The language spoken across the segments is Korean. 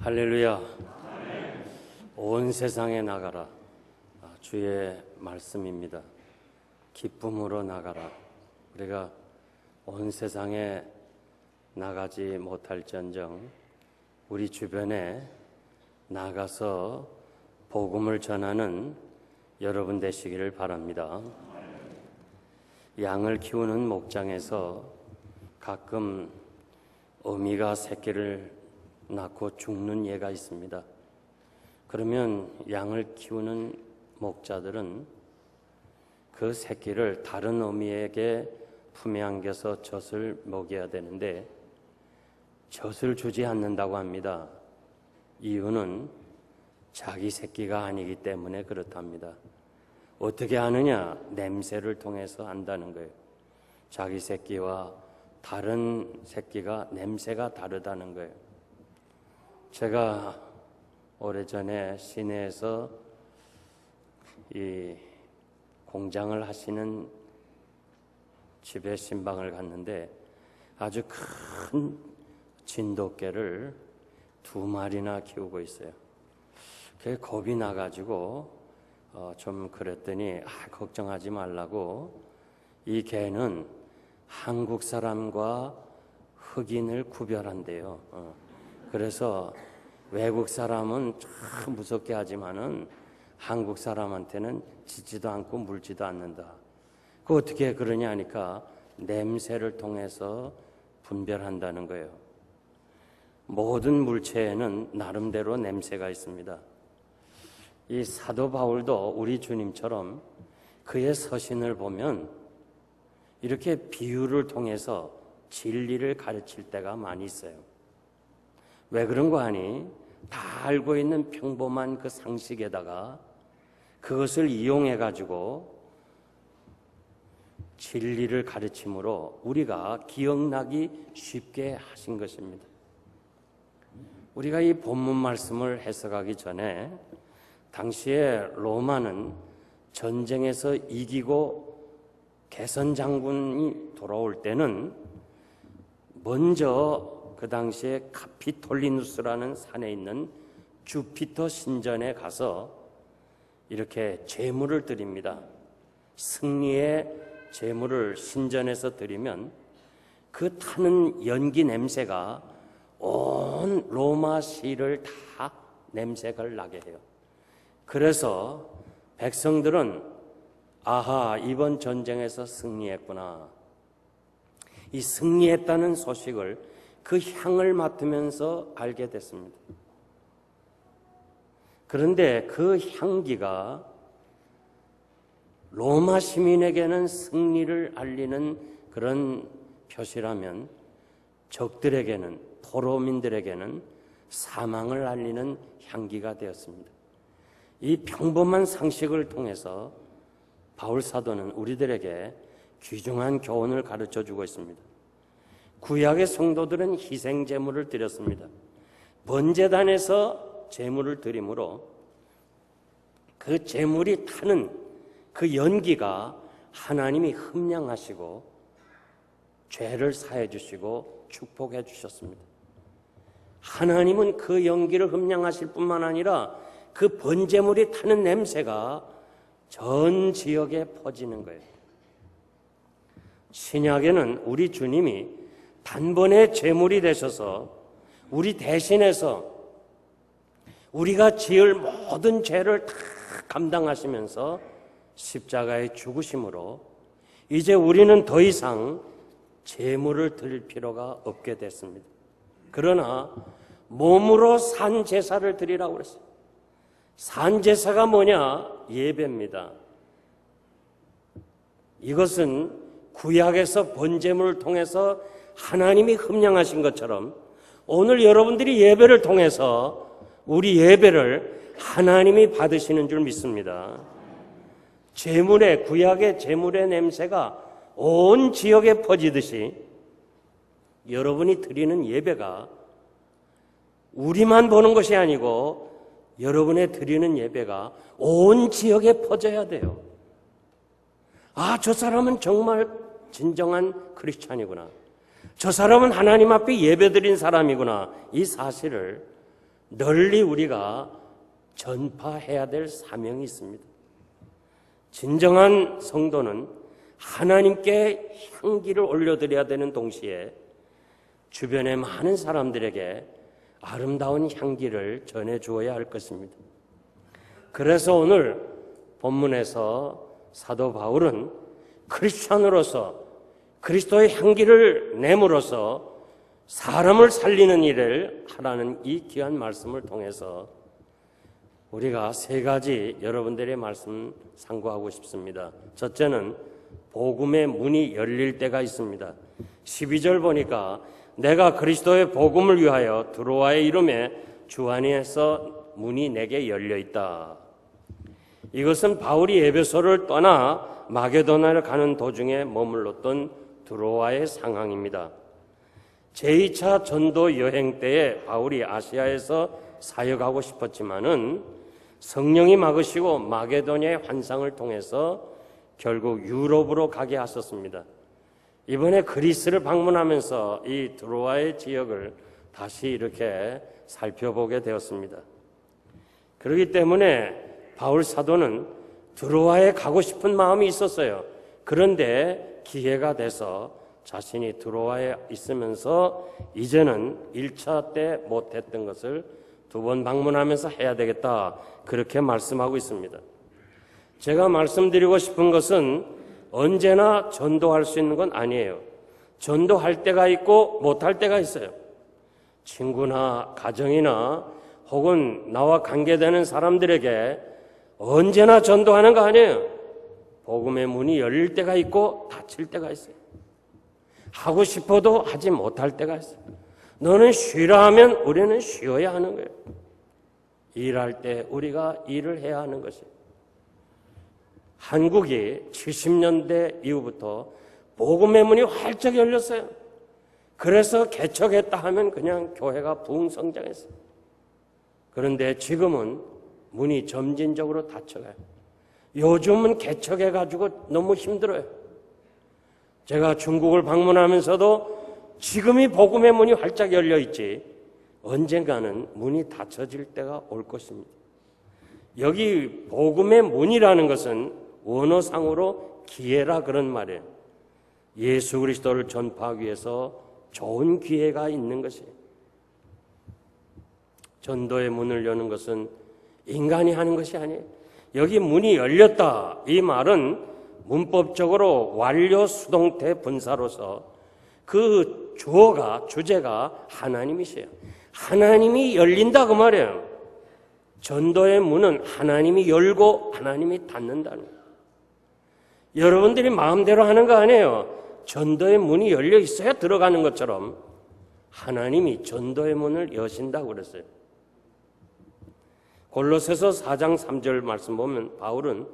할렐루야. 온 세상에 나가라. 주의 말씀입니다. 기쁨으로 나가라. 우리가 온 세상에 나가지 못할지언정 우리 주변에 나가서 복음을 전하는 여러분 되시기를 바랍니다. 양을 키우는 목장에서 가끔 어미가 새끼를 낳고 죽는 예가 있습니다. 그러면 양을 키우는 목자들은 그 새끼를 다른 어미에게 품에 안겨서 젖을 먹여야 되는데 젖을 주지 않는다고 합니다. 이유는 자기 새끼가 아니기 때문에 그렇답니다. 어떻게 아느냐? 냄새를 통해서 안다는 거예요. 자기 새끼와 다른 새끼가 냄새가 다르다는 거예요. 제가 오래전에 시내에서 이 공장을 하시는 집에 신방을 갔는데 아주 큰 진돗개를 2마리나 키우고 있어요. 그게 겁이 나가지고 좀 그랬더니 걱정하지 말라고, 이 개는 한국 사람과 흑인을 구별한대요. 그래서 외국 사람은 참 무섭게 하지만은 한국 사람한테는 짖지도 않고 물지도 않는다. 그 어떻게 그러냐 하니까 냄새를 통해서 분별한다는 거예요. 모든 물체에는 나름대로 냄새가 있습니다. 이 사도 바울도 우리 주님처럼 그의 서신을 보면 이렇게 비유를 통해서 진리를 가르칠 때가 많이 있어요. 왜 그런 거 아니? 다 알고 있는 평범한 그 상식에다가 그것을 이용해 가지고 진리를 가르침으로 우리가 기억나기 쉽게 하신 것입니다. 우리가 이 본문 말씀을 해석하기 전에 당시에 로마는 전쟁에서 이기고 개선 장군이 돌아올 때는 먼저 그 당시에 카피톨리누스라는 산에 있는 주피터 신전에 가서 이렇게 제물을 드립니다. 승리의 제물을 신전에서 드리면 그 타는 연기 냄새가 온 로마 시를 다 냄새가 나게 해요. 그래서 백성들은 아하, 이번 전쟁에서 승리했구나, 이 승리했다는 소식을 그 향을 맡으면서 알게 됐습니다. 그런데 그 향기가 로마 시민에게는 승리를 알리는 그런 표시라면 적들에게는, 포로민들에게는 사망을 알리는 향기가 되었습니다. 이 평범한 상식을 통해서 바울 사도는 우리들에게 귀중한 교훈을 가르쳐 주고 있습니다. 구약의 성도들은 희생 제물을 드렸습니다. 번제단에서 제물을 드림으로 그 제물이 타는 그 연기가 하나님이 흠량하시고 죄를 사해 주시고 축복해 주셨습니다. 하나님은 그 연기를 흠량하실 뿐만 아니라 그 번제물이 타는 냄새가 전 지역에 퍼지는 거예요. 신약에는 우리 주님이 단번에 제물이 되셔서 우리 대신해서 우리가 지을 모든 죄를 다 감당하시면서 십자가에 죽으심으로 이제 우리는 더 이상 제물을 드릴 필요가 없게 됐습니다. 그러나 몸으로 산 제사를 드리라고 그랬어요. 산 제사가 뭐냐? 예배입니다. 이것은 구약에서 번제물을 통해서 하나님이 흠량하신 것처럼 오늘 여러분들이 예배를 통해서 우리 예배를 하나님이 받으시는 줄 믿습니다. 제물의, 구약의 제물의 냄새가 온 지역에 퍼지듯이 여러분이 드리는 예배가 우리만 보는 것이 아니고 여러분의 드리는 예배가 온 지역에 퍼져야 돼요. 아, 저 사람은 정말 진정한 크리스찬이구나. 저 사람은 하나님 앞에 예배드린 사람이구나. 이 사실을 널리 우리가 전파해야 될 사명이 있습니다. 진정한 성도는 하나님께 향기를 올려드려야 되는 동시에 주변의 많은 사람들에게 아름다운 향기를 전해주어야 할 것입니다. 그래서 오늘 본문에서 사도 바울은 크리스찬으로서 그리스도의 향기를 내므로써 사람을 살리는 일을 하라는 이 귀한 말씀을 통해서 우리가 세 가지 여러분들의 말씀 상고하고 싶습니다. 첫째는 복음의 문이 열릴 때가 있습니다. 12절 보니까 내가 그리스도의 복음을 위하여 드로아에 이름에 주 안에서 문이 내게 열려 있다. 이것은 바울이 에베소를 떠나 마게도나를 가는 도중에 머물렀던 드로아의 상황입니다. 제2차 전도 여행 때에 바울이 아시아에서 사역하고 싶었지만은 성령이 막으시고 마게도냐의 환상을 통해서 결국 유럽으로 가게 하셨습니다. 이번에 그리스를 방문하면서 이 드로아의 지역을 다시 이렇게 살펴보게 되었습니다. 그렇기 때문에 바울 사도는 드로아에 가고 싶은 마음이 있었어요. 그런데 기회가 돼서 자신이 드로아에 있으면서 이제는 1차 때 못했던 것을 2번 방문하면서 해야 되겠다, 그렇게 말씀하고 있습니다. 제가 말씀드리고 싶은 것은 언제나 전도할 수 있는 건 아니에요. 전도할 때가 있고 못할 때가 있어요. 친구나 가정이나 혹은 나와 관계되는 사람들에게 언제나 전도하는 거 아니에요. 복음의 문이 열릴 때가 있고 닫힐 때가 있어요. 하고 싶어도 하지 못할 때가 있어요. 너는 쉬라 하면 우리는 쉬어야 하는 거예요. 일할 때 우리가 일을 해야 하는 것이에요. 한국이 70년대 이후부터 복음의 문이 활짝 열렸어요. 그래서 개척했다 하면 그냥 교회가 부흥 성장했어요. 그런데 지금은 문이 점진적으로 닫혀가요. 요즘은 개척해가지고 너무 힘들어요. 제가 중국을 방문하면서도 지금이 복음의 문이 활짝 열려있지 언젠가는 문이 닫혀질 때가 올 것입니다. 여기 복음의 문이라는 것은 원어상으로 기회라 그런 말이에요. 예수 그리스도를 전파하기 위해서 좋은 기회가 있는 것이에요. 전도의 문을 여는 것은 인간이 하는 것이 아니에요. 여기 문이 열렸다, 이 말은 문법적으로 완료 수동태 분사로서 그 주제가 하나님이세요. 하나님이 열린다 그 말이에요. 전도의 문은 하나님이 열고 하나님이 닫는다는 거예요. 여러분들이 마음대로 하는 거 아니에요. 전도의 문이 열려 있어야 들어가는 것처럼 하나님이 전도의 문을 여신다고 그랬어요. 골로새서 4장 3절 말씀 보면 바울은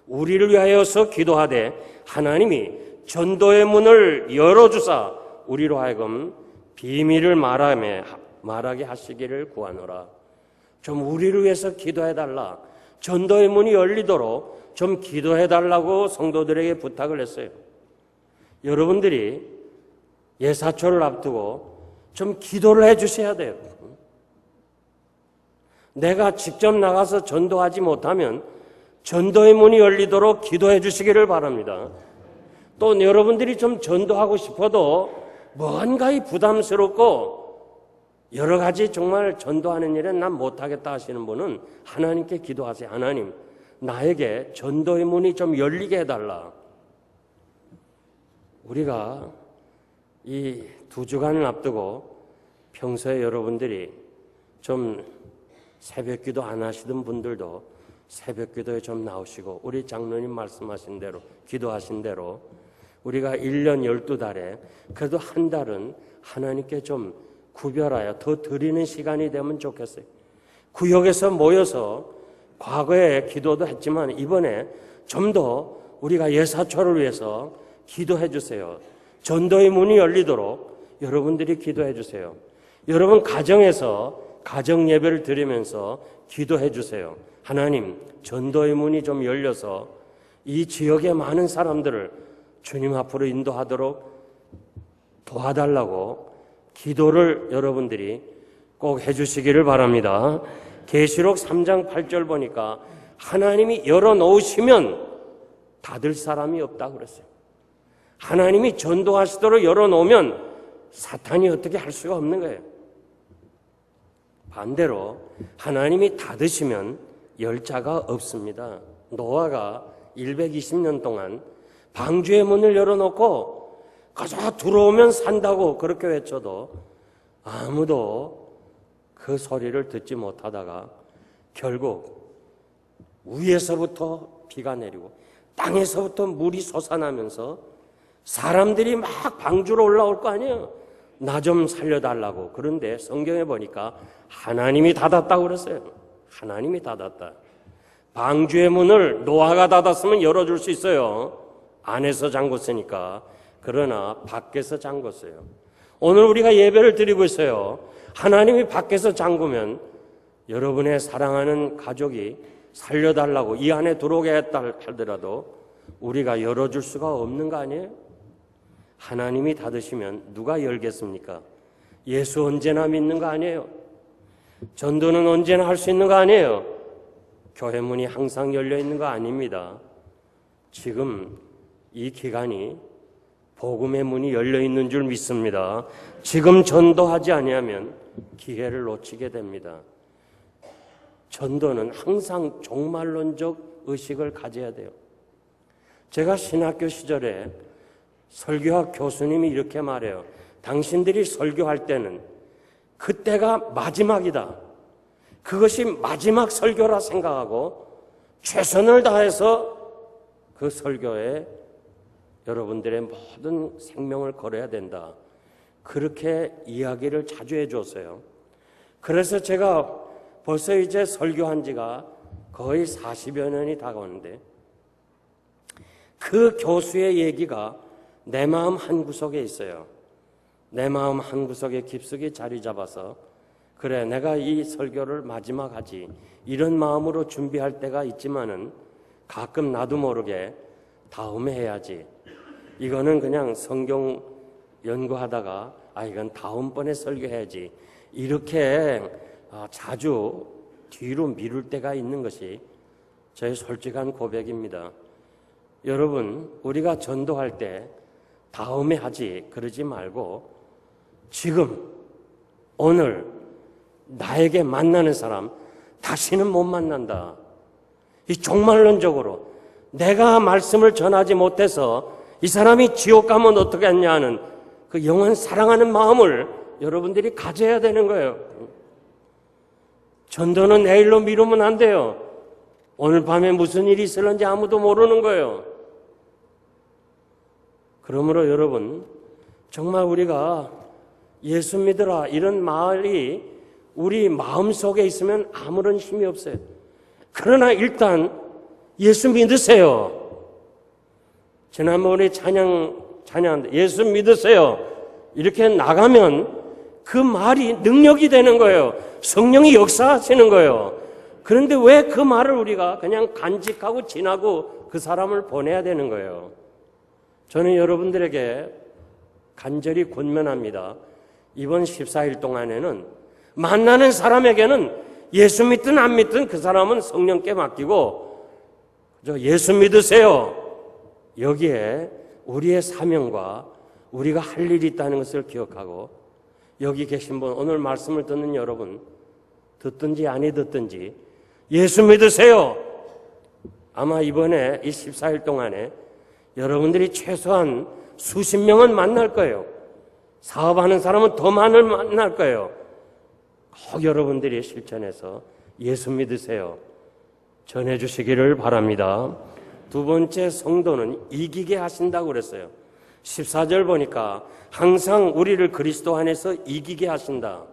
우리를 위하여서 기도하되 하나님이 전도의 문을 열어주사 우리로 하여금 비밀을 말하게 하시기를 구하노라. 좀 우리를 위해서 기도해달라. 전도의 문이 열리도록 좀 기도해달라고 성도들에게 부탁을 했어요. 여러분들이 예사초를 앞두고 좀 기도를 해주셔야 돼요. 내가 직접 나가서 전도하지 못하면 전도의 문이 열리도록 기도해 주시기를 바랍니다. 또 여러분들이 좀 전도하고 싶어도 뭔가이 부담스럽고 여러 가지 정말 전도하는 일은 난 못하겠다 하시는 분은 하나님께 기도하세요. 하나님, 나에게 전도의 문이 좀 열리게 해달라. 우리가 이 2주간을 앞두고 평소에 여러분들이 좀 새벽기도 안 하시던 분들도 새벽기도에 좀 나오시고 우리 장로님 말씀하신 대로 기도하신 대로 우리가 1년 12달에 그래도 한 달은 하나님께 좀 구별하여 더 드리는 시간이 되면 좋겠어요. 구역에서 모여서 과거에 기도도 했지만 이번에 좀 더 우리가 예사초를 위해서 기도해 주세요. 전도의 문이 열리도록 여러분들이 기도해 주세요. 여러분 가정에서 가정 예배를 드리면서 기도해 주세요. 하나님, 전도의 문이 좀 열려서 이 지역의 많은 사람들을 주님 앞으로 인도하도록 도와달라고 기도를 여러분들이 꼭 해주시기를 바랍니다. 계시록 3장 8절 보니까 하나님이 열어놓으시면 닫을 사람이 없다고 그랬어요. 하나님이 전도하시도록 열어놓으면 사탄이 어떻게 할 수가 없는 거예요. 반대로 하나님이 닫으시면 열 자가 없습니다. 노아가 120년 동안 방주의 문을 열어놓고 가자 들어오면 산다고 그렇게 외쳐도 아무도 그 소리를 듣지 못하다가 결국 위에서부터 비가 내리고 땅에서부터 물이 솟아나면서 사람들이 막 방주로 올라올 거 아니에요. 나 좀 살려달라고. 그런데 성경에 보니까 하나님이 닫았다고 그랬어요. 하나님이 닫았다. 방주의 문을 노아가 닫았으면 열어줄 수 있어요. 안에서 잠궜으니까. 그러나 밖에서 잠궜어요. 오늘 우리가 예배를 드리고 있어요. 하나님이 밖에서 잠그면 여러분의 사랑하는 가족이 살려달라고 이 안에 들어오게 했다 하더라도 우리가 열어줄 수가 없는 거 아니에요? 하나님이 닫으시면 누가 열겠습니까? 예수 언제나 믿는 거 아니에요? 전도는 언제나 할 수 있는 거 아니에요? 교회 문이 항상 열려 있는 거 아닙니다. 지금 이 기간이 복음의 문이 열려 있는 줄 믿습니다. 지금 전도하지 아니하면 기회를 놓치게 됩니다. 전도는 항상 종말론적 의식을 가져야 돼요. 제가 신학교 시절에 설교학 교수님이 이렇게 말해요. 당신들이 설교할 때는 그때가 마지막이다. 그것이 마지막 설교라 생각하고 최선을 다해서 그 설교에 여러분들의 모든 생명을 걸어야 된다. 그렇게 이야기를 자주 해줬어요. 그래서 제가 벌써 이제 설교한 지가 거의 40여 년이 다가오는데 그 교수의 얘기가 내 마음 한구석에 있어요. 내 마음 한구석에 깊숙이 자리 잡아서 그래 내가 이 설교를 마지막 하지 이런 마음으로 준비할 때가 있지만은 가끔 나도 모르게 다음에 해야지. 이거는 그냥 성경 연구하다가 이건 다음번에 설교해야지. 이렇게 자주 뒤로 미룰 때가 있는 것이 저의 솔직한 고백입니다. 여러분, 우리가 전도할 때 다음에 하지 그러지 말고 지금 오늘 나에게 만나는 사람 다시는 못 만난다. 이 종말론적으로 내가 말씀을 전하지 못해서 이 사람이 지옥 가면 어떻게 하냐는 그 영원 사랑하는 마음을 여러분들이 가져야 되는 거예요. 전도는 내일로 미루면 안 돼요. 오늘 밤에 무슨 일이 있을는지 아무도 모르는 거예요. 그러므로 여러분 정말 우리가 예수 믿으라 이런 말이 우리 마음속에 있으면 아무런 힘이 없어요. 그러나 일단 예수 믿으세요. 지난번에 찬양한데 예수 믿으세요. 이렇게 나가면 그 말이 능력이 되는 거예요. 성령이 역사하시는 거예요. 그런데 왜 그 말을 우리가 그냥 간직하고 지나고 그 사람을 보내야 되는 거예요. 저는 여러분들에게 간절히 권면합니다. 이번 14일 동안에는 만나는 사람에게는 예수 믿든 안 믿든 그 사람은 성령께 맡기고 예수 믿으세요. 여기에 우리의 사명과 우리가 할 일이 있다는 것을 기억하고 여기 계신 분 오늘 말씀을 듣는 여러분 듣든지 아니 듣든지 예수 믿으세요. 아마 이번에 이 14일 동안에 여러분들이 최소한 수십 명은 만날 거예요. 사업하는 사람은 더 많을 만날 거예요. 꼭 여러분들이 실천해서 예수 믿으세요. 전해주시기를 바랍니다. 두 번째, 성도는 이기게 하신다고 그랬어요. 14절 보니까 항상 우리를 그리스도 안에서 이기게 하신다.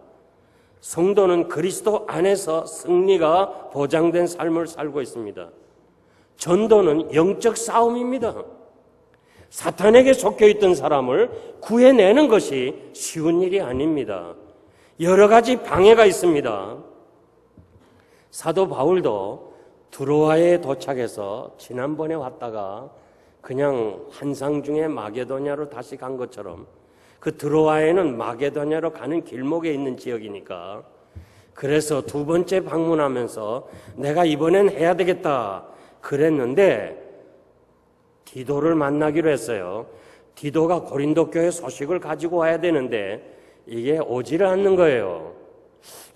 성도는 그리스도 안에서 승리가 보장된 삶을 살고 있습니다. 전도는 영적 싸움입니다. 사탄에게 속혀 있던 사람을 구해내는 것이 쉬운 일이 아닙니다. 여러 가지 방해가 있습니다. 사도 바울도 드로아에 도착해서 지난번에 왔다가 그냥 환상 중에 마게도냐로 다시 간 것처럼 그 드로아에는 마게도냐로 가는 길목에 있는 지역이니까 그래서 두 번째 방문하면서 내가 이번엔 해야 되겠다 그랬는데 디도를 만나기로 했어요. 디도가 고린도 교회 소식을 가지고 와야 되는데 이게 오지를 않는 거예요.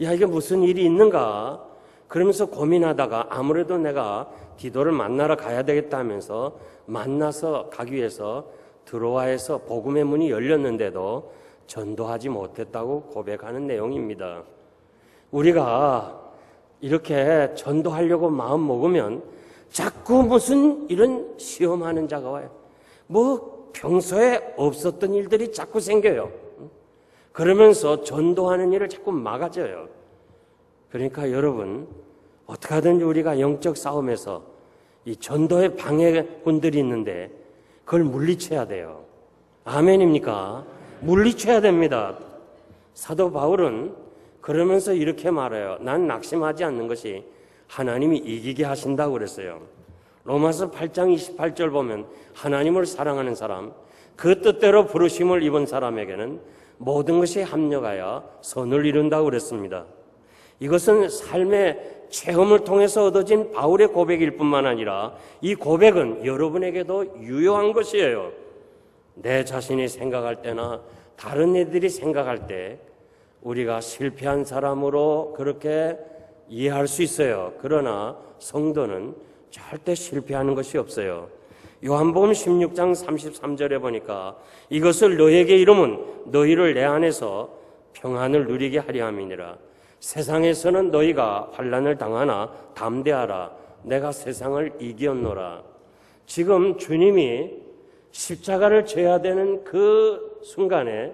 야, 이게 무슨 일이 있는가? 그러면서 고민하다가 아무래도 내가 디도를 만나러 가야 되겠다 하면서 만나서 가기 위해서 드로아에서 복음의 문이 열렸는데도 전도하지 못했다고 고백하는 내용입니다. 우리가 이렇게 전도하려고 마음 먹으면 자꾸 무슨 이런 시험하는 자가 와요. 뭐 평소에 없었던 일들이 자꾸 생겨요. 그러면서 전도하는 일을 자꾸 막아져요. 그러니까 여러분, 어떻게 하든지 우리가 영적 싸움에서 이 전도의 방해꾼들이 있는데 그걸 물리쳐야 돼요. 아멘입니까? 물리쳐야 됩니다. 사도 바울은 그러면서 이렇게 말해요. 난 낙심하지 않는 것이 하나님이 이기게 하신다고 그랬어요. 로마서 8장 28절 보면 하나님을 사랑하는 사람, 그 뜻대로 부르심을 입은 사람에게는 모든 것이 합력하여 선을 이룬다고 그랬습니다. 이것은 삶의 체험을 통해서 얻어진 바울의 고백일 뿐만 아니라 이 고백은 여러분에게도 유효한 것이에요. 내 자신이 생각할 때나 다른 애들이 생각할 때 우리가 실패한 사람으로 그렇게 이해할 수 있어요. 그러나 성도는 절대 실패하는 것이 없어요. 요한복음 16장 33절에 보니까 이것을 너에게 이름은 너희를 내 안에서 평안을 누리게 하려 함이니라. 세상에서는 너희가 환난을 당하나 담대하라. 내가 세상을 이겼노라. 지금 주님이 십자가를 져야 되는 그 순간에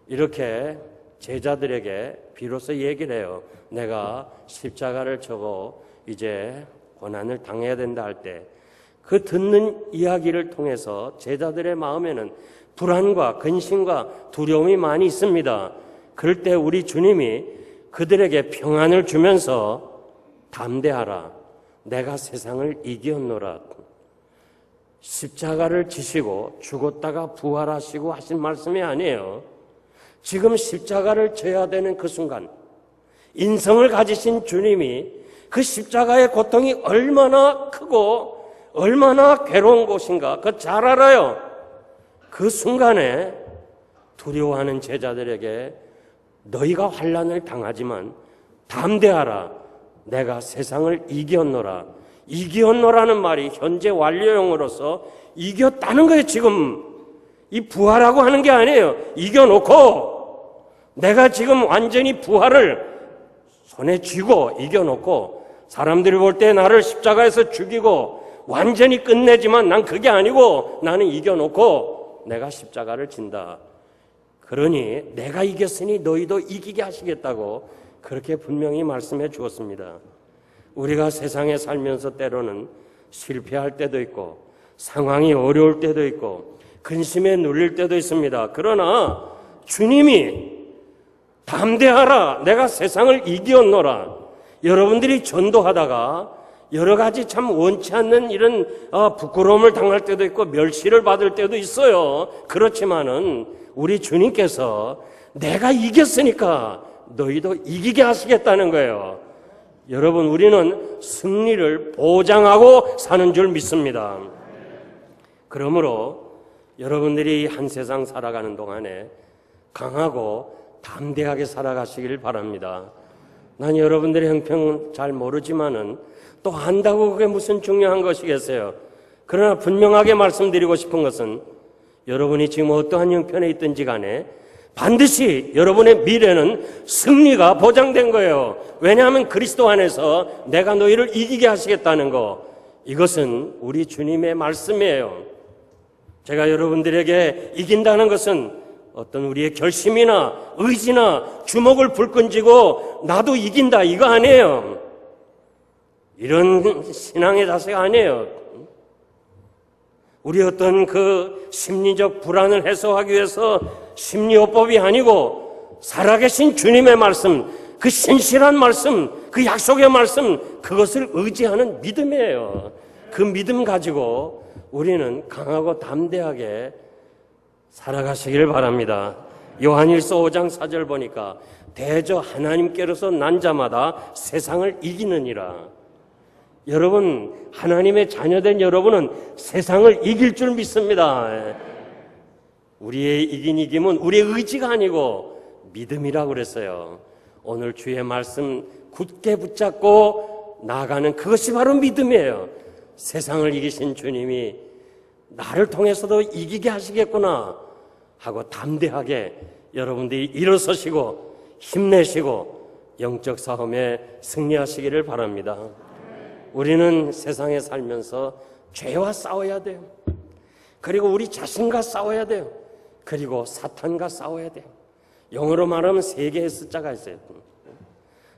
이렇게 제자들에게 비로소 얘기를 해요. 내가 십자가를 져고 이제 고난을 당해야 된다 할 때 그 듣는 이야기를 통해서 제자들의 마음에는 불안과 근심과 두려움이 많이 있습니다. 그럴 때 우리 주님이 그들에게 평안을 주면서 담대하라. 내가 세상을 이겼노라. 십자가를 지시고 죽었다가 부활하시고 하신 말씀이 아니에요. 지금 십자가를 져야 되는 그 순간 인성을 가지신 주님이 그 십자가의 고통이 얼마나 크고 얼마나 괴로운 곳인가 그거 잘 알아요. 그 순간에 두려워하는 제자들에게 너희가 환난을 당하지만 담대하라. 내가 세상을 이겼노라. 이겼노라는 말이 현재 완료형으로서 이겼다는 거예요. 지금 이 부활하고 하는 게 아니에요. 이겨놓고 내가 지금 완전히 부활을 손에 쥐고 이겨놓고 사람들이 볼 때 나를 십자가에서 죽이고 완전히 끝내지만 난 그게 아니고 나는 이겨놓고 내가 십자가를 진다. 그러니 내가 이겼으니 너희도 이기게 하시겠다고 그렇게 분명히 말씀해 주었습니다. 우리가 세상에 살면서 때로는 실패할 때도 있고 상황이 어려울 때도 있고 근심에 눌릴 때도 있습니다. 그러나 주님이 담대하라. 내가 세상을 이겼노라. 여러분들이 전도하다가 여러 가지 참 원치 않는 이런 부끄러움을 당할 때도 있고 멸시를 받을 때도 있어요. 그렇지만은 우리 주님께서 내가 이겼으니까 너희도 이기게 하시겠다는 거예요. 여러분, 우리는 승리를 보장하고 사는 줄 믿습니다. 그러므로 여러분들이 한 세상 살아가는 동안에 강하고 담대하게 살아가시길 바랍니다. 난 여러분들의 형편 잘 모르지만은 또 안다고 그게 무슨 중요한 것이겠어요. 그러나 분명하게 말씀드리고 싶은 것은 여러분이 지금 어떠한 형편에 있든지 간에 반드시 여러분의 미래는 승리가 보장된 거예요. 왜냐하면 그리스도 안에서 내가 너희를 이기게 하시겠다는 거, 이것은 우리 주님의 말씀이에요. 제가 여러분들에게 이긴다는 것은 어떤 우리의 결심이나 의지나 주먹을 불끈 쥐고 나도 이긴다 이거 아니에요. 이런 신앙의 자세가 아니에요. 우리 어떤 그 심리적 불안을 해소하기 위해서 심리요법이 아니고 살아계신 주님의 말씀, 그 신실한 말씀, 그 약속의 말씀, 그것을 의지하는 믿음이에요. 그 믿음 가지고 우리는 강하고 담대하게 살아가시길 바랍니다. 요한일서 5장 4절 보니까 대저 하나님께로서 난 자마다 세상을 이기느니라. 여러분, 하나님의 자녀된 여러분은 세상을 이길 줄 믿습니다. 우리의 이김은 우리의 의지가 아니고 믿음이라고 그랬어요. 오늘 주의 말씀 굳게 붙잡고 나아가는 그것이 바로 믿음이에요. 세상을 이기신 주님이 나를 통해서도 이기게 하시겠구나 하고 담대하게 여러분들이 일어서시고 힘내시고 영적 싸움에 승리하시기를 바랍니다. 우리는 세상에 살면서 죄와 싸워야 돼요. 그리고 우리 자신과 싸워야 돼요. 그리고 사탄과 싸워야 돼요. 영어로 말하면 3개의 숫자가 있어요.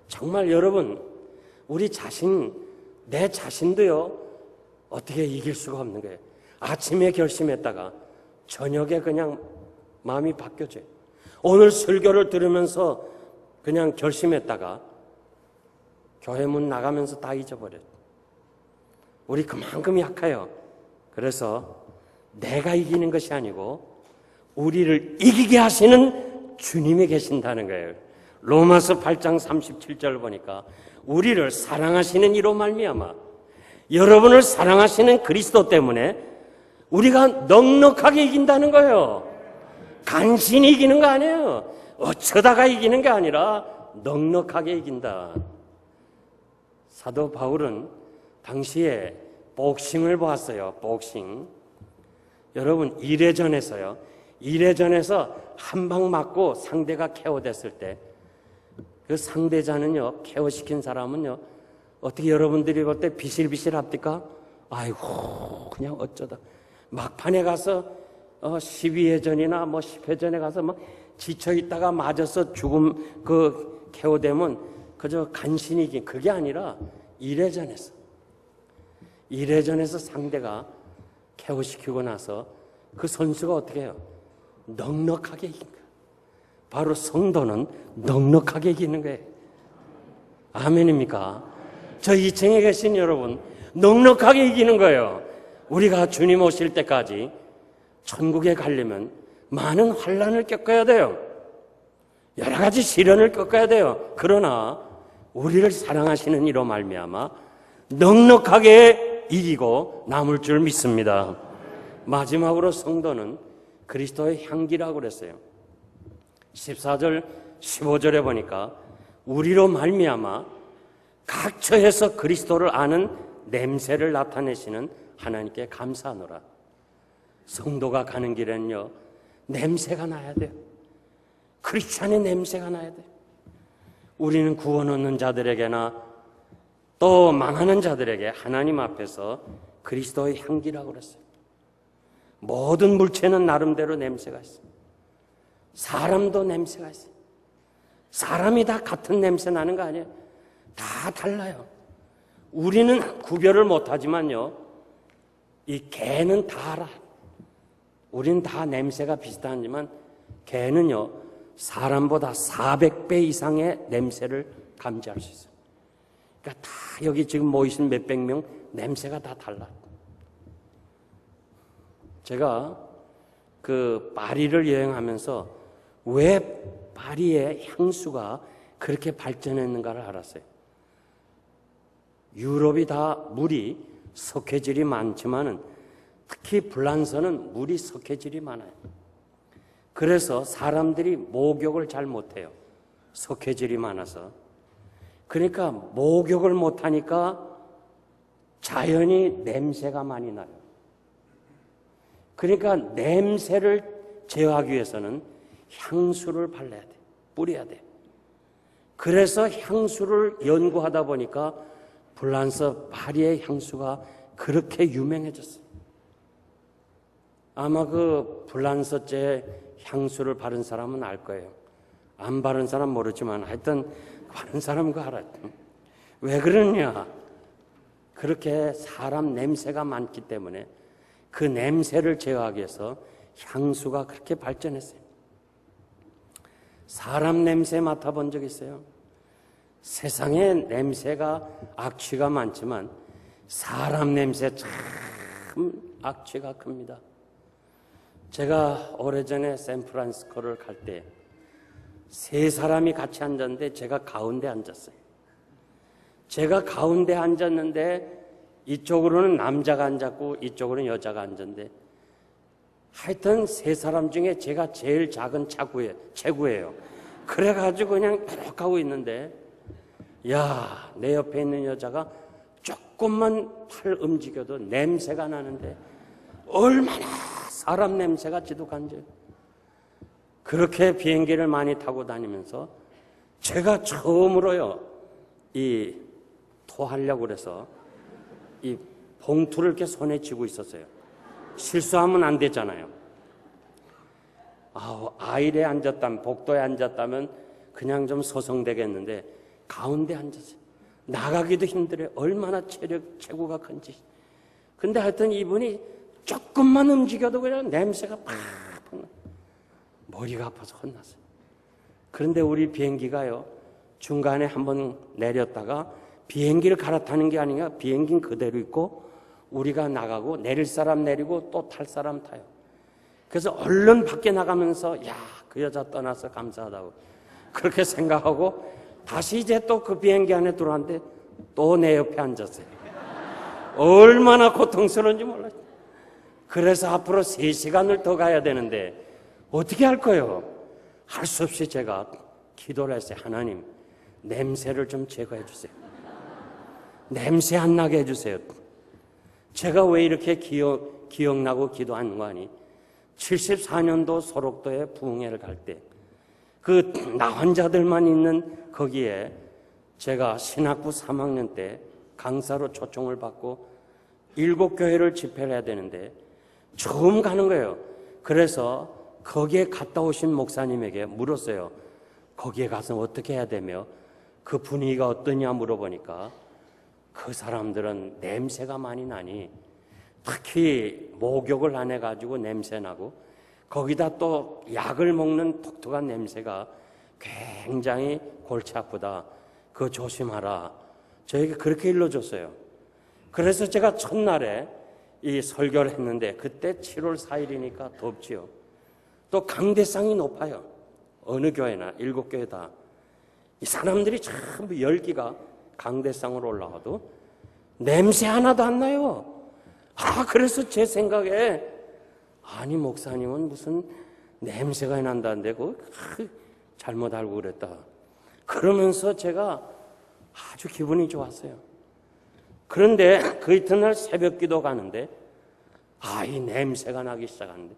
정말 여러분, 우리 자신, 내 자신도요, 어떻게 이길 수가 없는 거예요. 아침에 결심했다가 저녁에 그냥 마음이 바뀌어져요. 오늘 설교를 들으면서 그냥 결심했다가 교회 문 나가면서 다 잊어버려요. 우리 그만큼 약해요. 그래서 내가 이기는 것이 아니고 우리를 이기게 하시는 주님이 계신다는 거예요. 로마서 8장 37절 보니까 우리를 사랑하시는 이로 말미암아 여러분을 사랑하시는 그리스도 때문에 우리가 넉넉하게 이긴다는 거예요. 간신히 이기는 거 아니에요. 어쩌다가 이기는 게 아니라 넉넉하게 이긴다. 사도 바울은 당시에 복싱을 보았어요. 복싱. 여러분, 1회전에서요. 1회전에서 한 방 맞고 상대가 KO됐을 때 그 상대자는요, KO시킨 사람은요, 어떻게 여러분들이 볼 때 비실비실 합니까? 아이고, 그냥 어쩌다. 막판에 가서 12회전이나 뭐 10회전에 가서 막 지쳐있다가 맞아서 죽음, KO되면 그저 간신히 이긴, 그게 아니라 1회전에서 상대가 KO시키고 나서 그 선수가 어떻게 해요? 넉넉하게 이긴 거예요. 바로 성도는 넉넉하게 이기는 거예요. 아멘입니까? 저 2층에 계신 여러분, 넉넉하게 이기는 거예요. 우리가 주님 오실 때까지 천국에 가려면 많은 환난을 겪어야 돼요. 여러 가지 시련을 겪어야 돼요. 그러나 우리를 사랑하시는 이로 말미암아 넉넉하게 이기고 남을 줄 믿습니다. 마지막으로 성도는 그리스도의 향기라고 그랬어요. 14절 15절에 보니까 우리로 말미암아 각 처에서 그리스도를 아는 냄새를 나타내시는 하나님께 감사하노라. 성도가 가는 길에는요, 냄새가 나야 돼요. 크리스찬의 냄새가 나야 돼요. 우리는 구원 얻는 자들에게나 또 망하는 자들에게 하나님 앞에서 그리스도의 향기라고 그랬어요. 모든 물체는 나름대로 냄새가 있어요. 사람도 냄새가 있어요. 사람이 다 같은 냄새 나는 거 아니에요. 다 달라요. 우리는 구별을 못하지만요, 이 개는 다 알아. 우리는 다 냄새가 비슷하지만 개는요, 사람보다 400배 이상의 냄새를 감지할 수 있어요. 그러니까 다 여기 지금 모이신 몇백 명 냄새가 다 달라. 제가 파리를 여행하면서 왜 파리의 향수가 그렇게 발전했는가를 알았어요. 유럽이 다 물이 석회질이 많지만은 특히 프랑스는 물이 석회질이 많아요. 그래서 사람들이 목욕을 잘 못해요. 석회질이 많아서. 그러니까 목욕을 못하니까 자연히 냄새가 많이 나요. 그러니까 냄새를 제어하기 위해서는 향수를 발라야 돼. 뿌려야 돼. 그래서 향수를 연구하다 보니까 프랑스 파리의 향수가 그렇게 유명해졌어요. 아마 프랑스제 향수를 바른 사람은 알 거예요. 안 바른 사람 모르지만 하여튼 바른 사람은 그거 알아요. 왜 그러냐? 그렇게 사람 냄새가 많기 때문에 그 냄새를 제어하기 위해서 향수가 그렇게 발전했어요. 사람 냄새 맡아본 적 있어요? 세상에 냄새가 악취가 많지만 사람 냄새 참 악취가 큽니다. 제가 오래전에 샌프란시스코를 갈 때 세 사람이 같이 앉았는데 제가 가운데 앉았어요. 제가 가운데 앉았는데 이쪽으로는 남자가 앉았고 이쪽으로는 여자가 앉았는데 하여튼 세 사람 중에 제가 제일 작은 체구예요. 그래가지고 그냥 쭉 하고 있는데 야, 내 옆에 있는 여자가 조금만 팔 움직여도 냄새가 나는데 얼마나 사람 냄새가 지독한지. 그렇게 비행기를 많이 타고 다니면서 제가 처음으로요, 이 토하려고 그래서 이 봉투를 이렇게 손에 쥐고 있었어요. 실수하면 안 되잖아요. 아일에 앉았다면, 복도에 앉았다면 그냥 좀 소송되겠는데 가운데 앉았어요. 나가기도 힘들어요. 얼마나 체구가 큰지. 근데 하여튼 이분이 조금만 움직여도 그냥 냄새가 팍팍 나. 머리가 아파서 혼났어요. 그런데 우리 비행기가요, 중간에 한번 내렸다가 비행기를 갈아타는 게 아니라 비행기는 그대로 있고 우리가 나가고 내릴 사람 내리고 또 탈 사람 타요. 그래서 얼른 밖에 나가면서 야, 그 여자 떠나서 감사하다고 그렇게 생각하고 다시 이제 또 그 비행기 안에 들어왔는데 또 내 옆에 앉았어요. 얼마나 고통스러운지 몰라요. 그래서 앞으로 3시간을 더 가야 되는데 어떻게 할 거예요? 할 수 없이 제가 기도를 했어요. 하나님, 냄새를 좀 제거해 주세요. 냄새 안 나게 해주세요. 제가 왜 이렇게 기억나고 기도하는 거 아니? 74년도 소록도에 부흥회를 갈 때 그 나 환자들만 있는 거기에 제가 신학부 3학년 때 강사로 초청을 받고 7교회를 집회를 해야 되는데 처음 가는 거예요. 그래서 거기에 갔다 오신 목사님에게 물었어요. 거기에 가서 어떻게 해야 되며 그 분위기가 어떠냐 물어보니까 그 사람들은 냄새가 많이 나니 특히 목욕을 안 해가지고 냄새 나고 거기다 또 약을 먹는 독특한 냄새가 굉장히 골치 아프다. 그거 조심하라. 저에게 그렇게 일러줬어요. 그래서 제가 첫날에 이 설교를 했는데 그때 7월 4일이니까 덥지요. 또 강대상이 높아요. 어느 교회나 7교회 다. 이 사람들이 전부 열기가 강대상으로 올라와도 냄새 하나도 안 나요. 그래서 제 생각에 아니 목사님은 무슨 냄새가 난다는데 그거 잘못 알고 그랬다. 그러면서 제가 아주 기분이 좋았어요. 그런데 그 이튿날 새벽 기도 가는데 이 냄새가 나기 시작하는데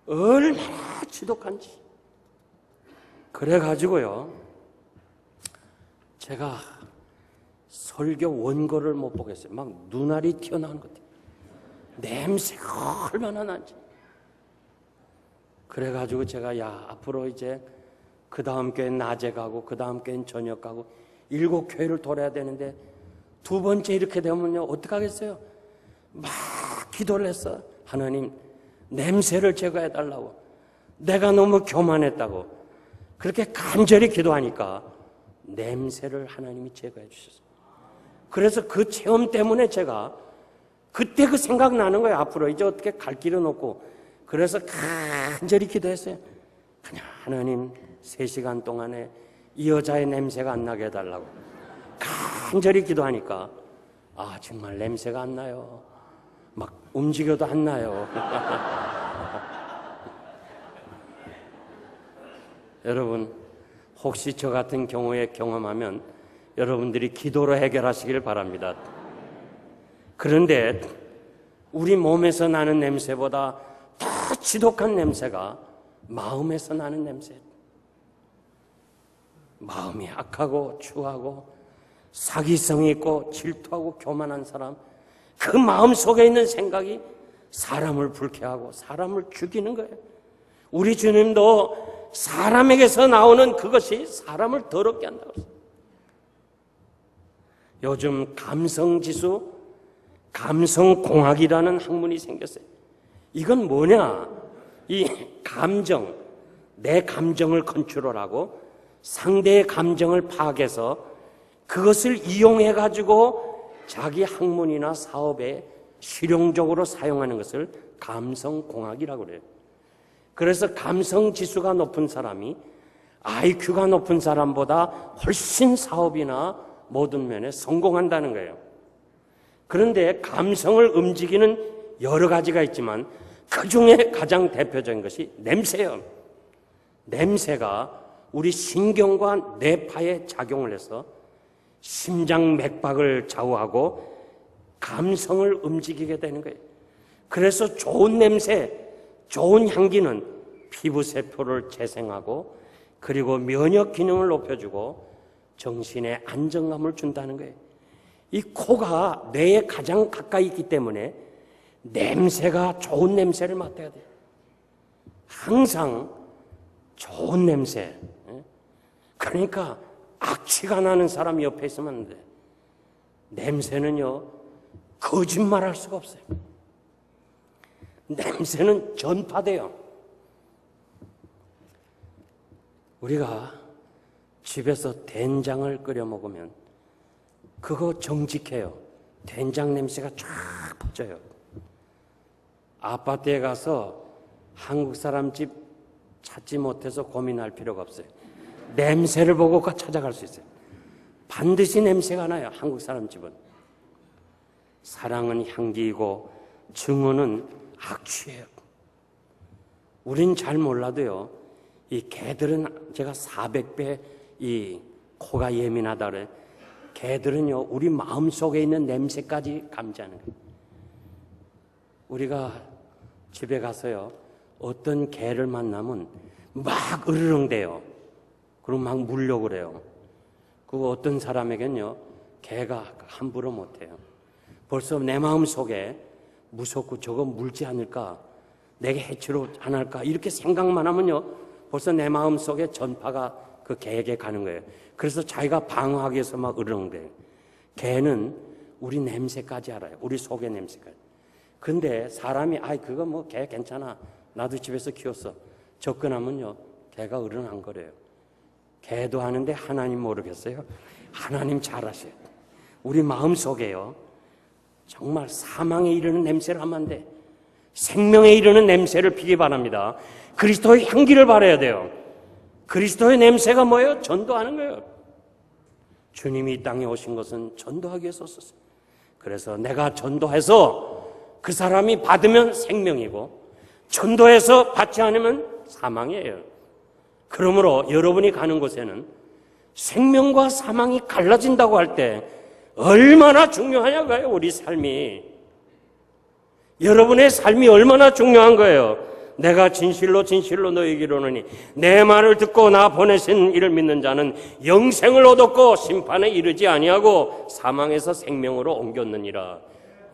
얼마나 지독한지. 그래가지고요, 제가 설교 원고를 못 보겠어요. 막 눈알이 튀어나오는 것 같아요. 냄새가 얼마나 난지. 그래가지고 제가 앞으로 이제 그 다음 교회는 낮에 가고 그 다음 교회는 저녁 가고 7교회를 돌아야 되는데 두 번째 이렇게 되면요 어떡하겠어요? 막 기도를 했어. 하나님, 냄새를 제거해 달라고. 내가 너무 교만했다고. 그렇게 간절히 기도하니까 냄새를 하나님이 제거해 주셨어요. 그래서 그 체험 때문에 제가 그때 그 생각 나는 거예요. 앞으로 이제 어떻게 갈 길은 없고. 그래서 간절히 기도했어요. 그냥 하나님 3시간 동안에 이 여자의 냄새가 안 나게 해달라고 간절히 기도하니까 정말 냄새가 안 나요. 막 움직여도 안 나요. 여러분, 혹시 저 같은 경우에 경험하면 여러분들이 기도로 해결하시길 바랍니다. 그런데 우리 몸에서 나는 냄새보다 더 지독한 냄새가 마음에서 나는 냄새. 마음이 악하고 추하고 사기성이 있고 질투하고 교만한 사람, 그 마음 속에 있는 생각이 사람을 불쾌하고 사람을 죽이는 거예요. 우리 주님도 사람에게서 나오는 그것이 사람을 더럽게 한다고 했어요. 요즘 감성지수, 감성공학이라는 학문이 생겼어요. 이건 뭐냐? 이 감정, 내 감정을 컨트롤하고 상대의 감정을 파악해서 그것을 이용해가지고 자기 학문이나 사업에 실용적으로 사용하는 것을 감성공학이라고 그래요. 그래서 감성지수가 높은 사람이 IQ가 높은 사람보다 훨씬 사업이나 모든 면에 성공한다는 거예요. 그런데 감성을 움직이는 여러 가지가 있지만 그 중에 가장 대표적인 것이 냄새예요. 냄새가 우리 신경과 뇌파에 작용을 해서 심장 맥박을 좌우하고 감성을 움직이게 되는 거예요. 그래서 좋은 냄새, 좋은 향기는 피부세포를 재생하고 그리고 면역 기능을 높여주고 정신에 안정감을 준다는 거예요. 이 코가 뇌에 가장 가까이 있기 때문에 냄새가 좋은 냄새를 맡아야 돼요. 항상 좋은 냄새. 그러니까 악취가 나는 사람이 옆에 있으면 안 돼. 냄새는요, 거짓말할 수가 없어요. 냄새는 전파돼요. 우리가 집에서 된장을 끓여 먹으면 그거 정직해요. 된장 냄새가 쫙 퍼져요. 아파트에 가서 한국 사람 집 찾지 못해서 고민할 필요가 없어요. 냄새를 보고 찾아갈 수 있어요. 반드시 냄새가 나요. 한국 사람 집은. 사랑은 향기이고 증오는 악취예요. 우린 잘 몰라도요, 이 개들은 제가 400배 이 코가 예민하다 그래. 개들은요, 우리 마음속에 있는 냄새까지 감지하는 거예요. 우리가 집에 가서요, 어떤 개를 만나면 막 으르렁대요. 그리고 막 물려고 그래요. 그 어떤 사람에겐요, 개가 함부로 못해요. 벌써 내 마음속에 무섭고 저거 물지 않을까, 내게 해치로 안 할까, 이렇게 생각만 하면요, 벌써 내 마음속에 전파가 그 개에게 가는 거예요. 그래서 자기가 방어하기 위해서 막 으르렁대요. 개는 우리 냄새까지 알아요. 우리 속의 냄새까지. 근데 사람이 그거 뭐 개 괜찮아, 나도 집에서 키웠어, 접근하면요, 개가 으르렁거려요. 개도 하는데 하나님 모르겠어요? 하나님 잘 아셔요. 우리 마음속에요, 정말 사망에 이르는 냄새를 하면 안 돼. 생명에 이르는 냄새를 피기 바랍니다. 그리스도의 향기를 바라야 돼요. 그리스도의 냄새가 뭐예요? 전도하는 거예요. 주님이 이 땅에 오신 것은 전도하기 위해서 썼어요. 그래서 내가 전도해서 그 사람이 받으면 생명이고, 전도해서 받지 않으면 사망이에요. 그러므로 여러분이 가는 곳에는 생명과 사망이 갈라진다고 할 때 얼마나 중요하냐고요, 우리 삶이. 여러분의 삶이 얼마나 중요한 거예요. 내가 진실로 진실로 너희에게 이르노니 내 말을 듣고 나 보내신 이를 믿는 자는 영생을 얻었고 심판에 이르지 아니하고 사망에서 생명으로 옮겼느니라.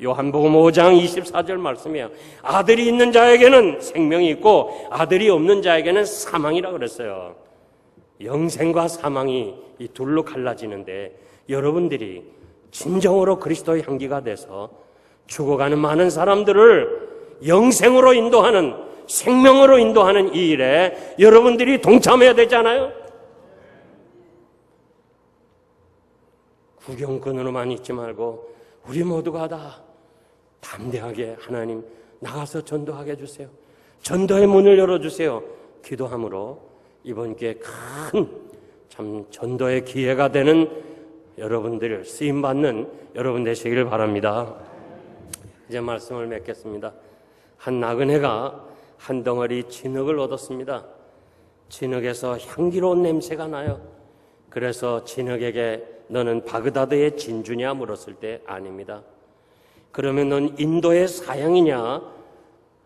요한복음 5장 24절 말씀이에요. 아들이 있는 자에게는 생명이 있고 아들이 없는 자에게는 사망이라 그랬어요. 영생과 사망이 이 둘로 갈라지는데, 여러분들이 진정으로 그리스도의 향기가 돼서 죽어가는 많은 사람들을 영생으로 인도하는, 생명으로 인도하는 이 일에 여러분들이 동참해야 되잖아요. 구경꾼으로만 있지 말고 우리 모두가 다 담대하게 하나님 나가서 전도하게 해주세요. 전도의 문을 열어주세요. 기도함으로 이번 기회에 큰 참 전도의 기회가 되는 여러분들, 쓰임받는 여러분 되시기를 바랍니다. 이제 말씀을 맺겠습니다. 한 나그네가 한 덩어리 진흙을 얻었습니다. 진흙에서 향기로운 냄새가 나요. 그래서 진흙에게 너는 바그다드의 진주냐 물었을 때 아닙니다. 그러면 넌 인도의 사양이냐?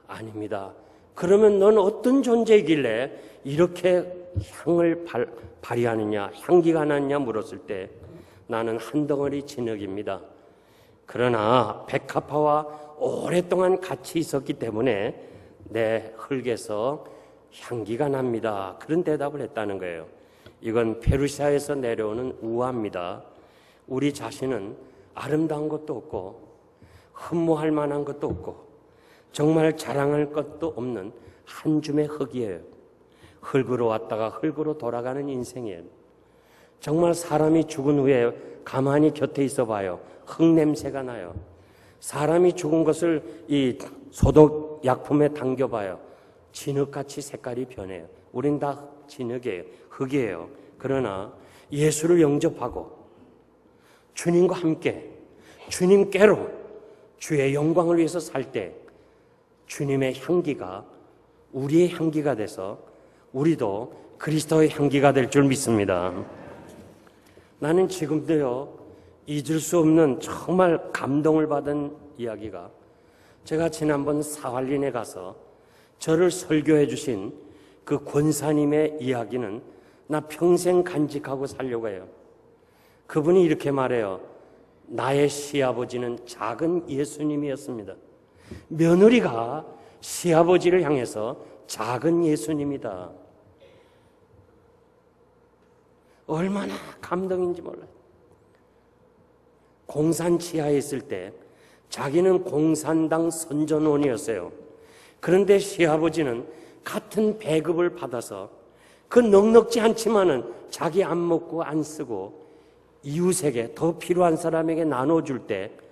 아닙니다. 그러면 넌 어떤 존재이길래 이렇게 향을 발휘하느냐, 향기가 나느냐 물었을 때 나는 한 덩어리 진흙입니다. 그러나 백합화와 오랫동안 같이 있었기 때문에 내 흙에서 향기가 납니다. 그런 대답을 했다는 거예요. 이건 페르시아에서 내려오는 우화입니다. 우리 자신은 아름다운 것도 없고 흠모할 만한 것도 없고 정말 자랑할 것도 없는 한 줌의 흙이에요. 흙으로 왔다가 흙으로 돌아가는 인생이에요. 정말 사람이 죽은 후에 가만히 곁에 있어 봐요. 흙 냄새가 나요. 사람이 죽은 것을 이 소독 약품에 담겨봐요. 진흙같이 색깔이 변해요. 우린 다 진흙이에요. 흙이에요. 그러나 예수를 영접하고 주님과 함께 주님께로 주의 영광을 위해서 살 때 주님의 향기가 우리의 향기가 돼서 우리도 그리스도의 향기가 될 줄 믿습니다. 나는 지금도요, 잊을 수 없는 정말 감동을 받은 이야기가, 제가 지난번 사활린에 가서 저를 설교해 주신 그 권사님의 이야기는 나 평생 간직하고 살려고 해요. 그분이 이렇게 말해요. 나의 시아버지는 작은 예수님이었습니다. 며느리가 시아버지를 향해서 작은 예수님이다. 얼마나 감동인지 몰라요. 공산 지하에 있을 때 자기는 공산당 선전원이었어요. 그런데 시아버지는 같은 배급을 받아서 그 넉넉지 않지만은 자기 안 먹고 안 쓰고 이웃에게 더 필요한 사람에게 나눠줄 때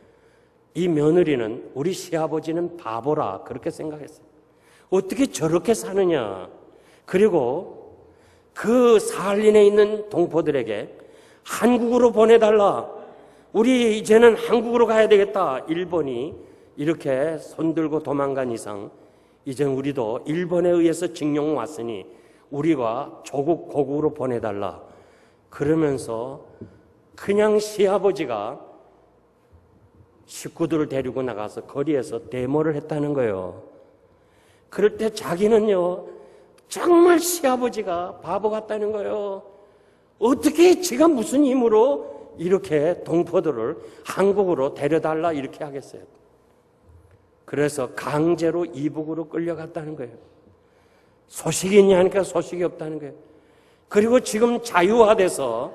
이 며느리는 우리 시아버지는 바보라 그렇게 생각했어요. 어떻게 저렇게 사느냐. 그리고 그 사할린에 있는 동포들에게 한국으로 보내달라. 우리 이제는 한국으로 가야 되겠다. 일본이 이렇게 손들고 도망간 이상 이제 우리도 일본에 의해서 징용 왔으니 우리가 조국 고국으로 보내달라. 그러면서 그냥 시아버지가 식구들을 데리고 나가서 거리에서 데모를 했다는 거예요. 그럴 때 자기는요, 정말 시아버지가 바보 같다는 거예요. 어떻게 지가 무슨 힘으로 이렇게 동포들을 한국으로 데려달라 이렇게 하겠어요. 그래서 강제로 이북으로 끌려갔다는 거예요. 소식이 있냐 하니까 소식이 없다는 거예요. 그리고 지금 자유화돼서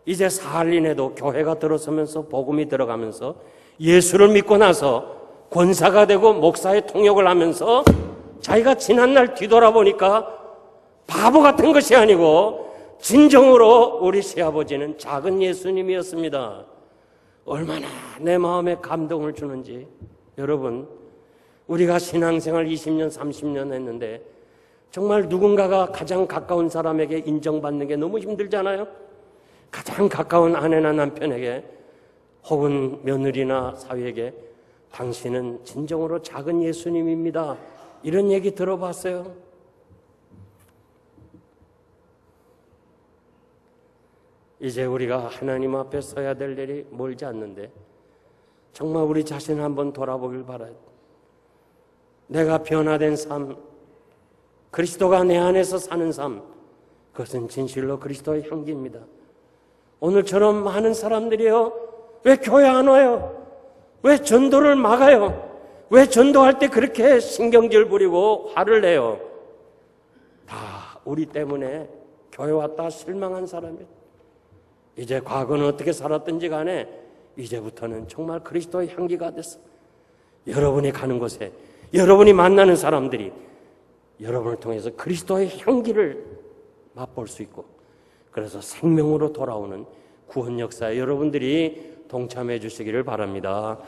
이제 사할린에도 교회가 들어서면서 복음이 들어가면서 예수를 믿고 나서 권사가 되고 목사의 통역을 하면서 자기가 지난날 뒤돌아보니까 바보 같은 것이 아니고 진정으로 우리 시아버지는 작은 예수님이었습니다. 얼마나 내 마음에 감동을 주는지. 여러분, 우리가 신앙생활 20년, 30년 했는데 정말 누군가가 가장 가까운 사람에게 인정받는 게 너무 힘들잖아요. 가장 가까운 아내나 남편에게 혹은 며느리나 사위에게 당신은 진정으로 작은 예수님입니다. 이런 얘기 들어봤어요? 이제 우리가 하나님 앞에 서야 될 일이 멀지 않는데 정말 우리 자신을 한번 돌아보길 바라요. 내가 변화된 삶, 그리스도가 내 안에서 사는 삶, 그것은 진실로 그리스도의 향기입니다. 오늘처럼 많은 사람들이요, 왜 교회 안 와요? 왜 전도를 막아요? 왜 전도할 때 그렇게 신경질 부리고 화를 내요? 다 우리 때문에 교회 왔다 실망한 사람이에요. 이제 과거는 어떻게 살았든지 간에 이제부터는 정말 그리스도의 향기가 됐어. 여러분이 가는 곳에 여러분이 만나는 사람들이 여러분을 통해서 그리스도의 향기를 맛볼 수 있고, 그래서 생명으로 돌아오는 구원 역사에 여러분들이 동참해 주시기를 바랍니다.